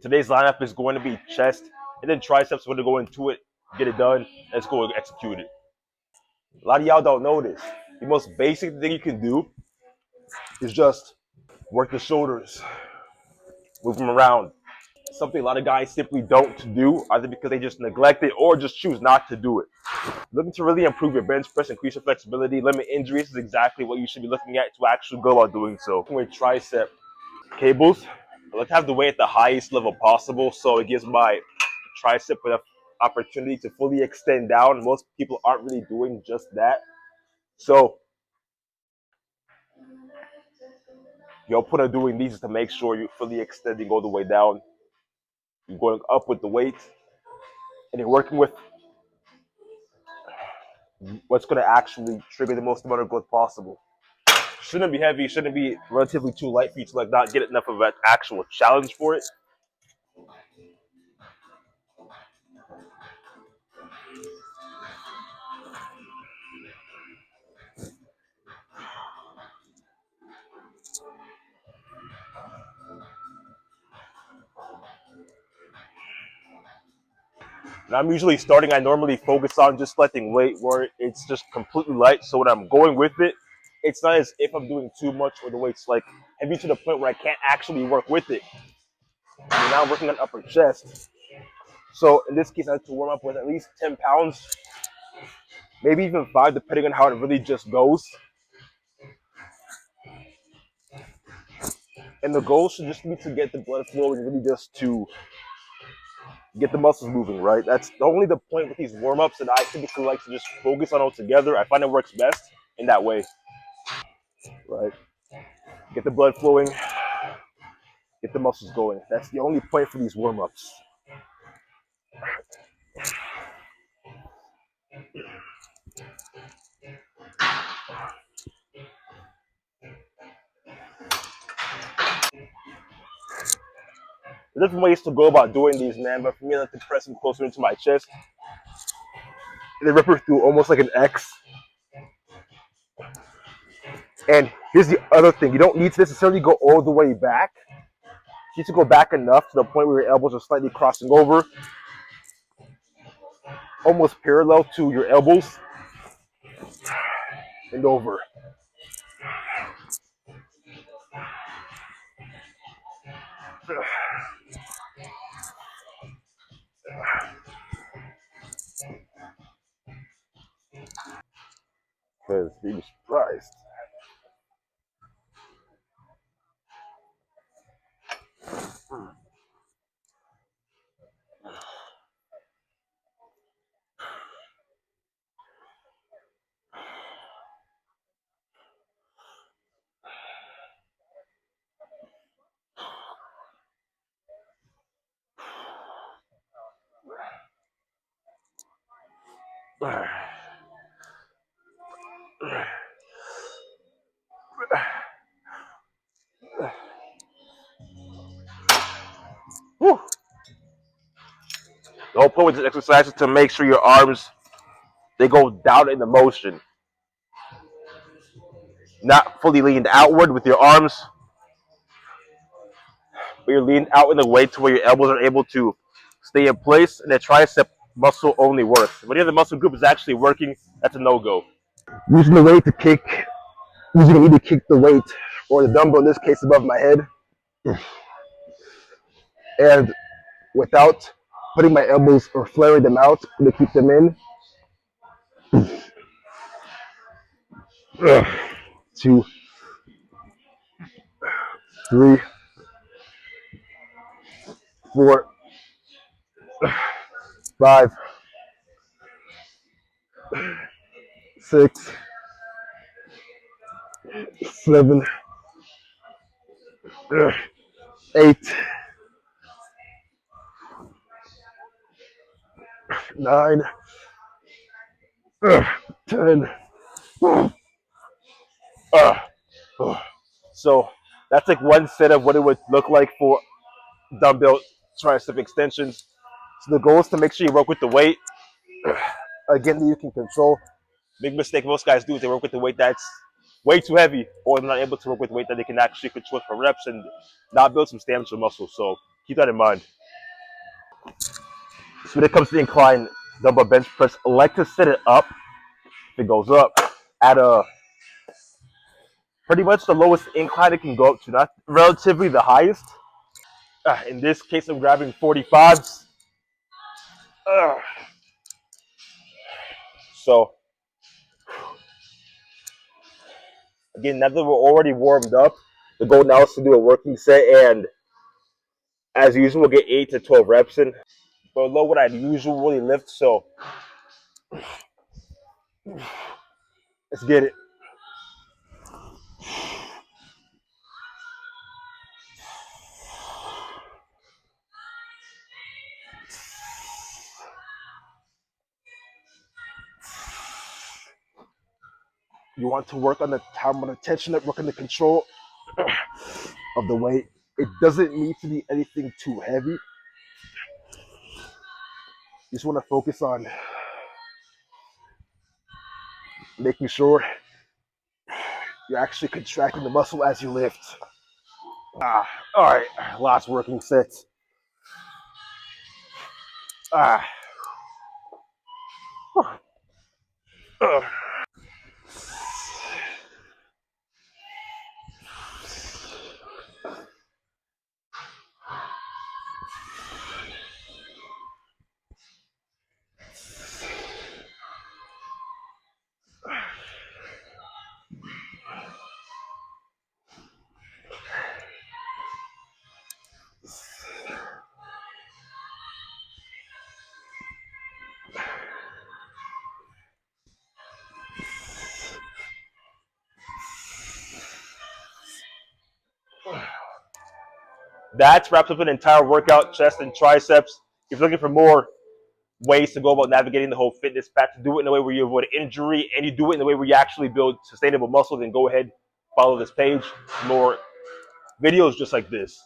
Today's lineup is going to be chest and then triceps. We're going to go into it, get it done. Let's go execute it. A lot of y'all don't know this. The most basic thing you can do is just work the shoulders, move them around. Something a lot of guys simply don't do, either because they just neglect it or just choose not to do it. Looking to really improve your bench press, increase your flexibility, limit injuries is exactly what you should be looking at to actually go about doing so. With tricep cables, I like to have the weight at the highest level possible so it gives my tricep enough opportunity to fully extend down. Most people aren't really doing just that. So your point of doing these is to make sure you're fully extending all the way down. You're going up with the weight and you're working with what's going to actually trigger the most amount of growth possible. Shouldn't be heavy, shouldn't be relatively too light for you to like not get enough of an actual challenge for it. And I'm usually starting, I normally focus on just letting weight where it's just completely light. So when I'm going with it, it's not as if I'm doing too much or the weight's like heavy to the point where I can't actually work with it. And now I'm working on upper chest. So in this case, I have to warm up with at least 10 pounds, maybe even 5, depending on how it really just goes. And the goal should just be to get the blood flowing, really just to get the muscles moving, right? That's only the point with these warm-ups that I typically like to just focus on altogether. I find it works best in that way, right? Get the blood flowing, get the muscles going. That's the only point for these warm-ups. There's different ways to go about doing these, man, but for me, I like to press them closer into my chest. And then rip her through almost like an X. And here's the other thing. You don't need to necessarily go all the way back. You need to go back enough to the point where your elbows are slightly crossing over, almost parallel to your elbows, and over. Because you'd be surprised. Whew. The whole point with this exercise is to make sure your arms, they go down in the motion. Not fully leaned outward with your arms, but you're leaned out in the way to where your elbows are able to stay in place, and the tricep muscle only works. If any other muscle group is actually working, that's a no-go. Using the weight to kick, using the knee to kick the weight, or the dumbbell in this case above my head, and without putting my elbows or flaring them out to keep them in. 2, 3, 4, 5, 6, 7, 8, 9, 10. So that's like one set of what it would look like for dumbbell tricep extensions. So the goal is to make sure you work with the weight, again, that you can control. Big mistake most guys do is they work with the weight that's way too heavy, or they're not able to work with weight that they can actually control for reps and not build some stamina muscle. So keep that in mind. So when it comes to the incline dumbbell bench press, I like to set it up. If it goes up at a pretty much the lowest incline it can go up to, not relatively the highest. In this case, I'm grabbing 45s. So again, now that we're already warmed up, the goal now is to do a working set, and as usual, we'll get 8 to 12 reps in below what I'd usually lift. So let's get it. You want to work on the time on the tension, work on the control of the weight. It doesn't need to be anything too heavy. You just want to focus on making sure you're actually contracting the muscle as you lift. All right, last working set. Uh, that wraps up an entire workout, chest and triceps. If you're looking for more ways to go about navigating the whole fitness path, to do it in a way where you avoid injury and you do it in a way where you actually build sustainable muscle, then go ahead, follow this page. More videos just like this.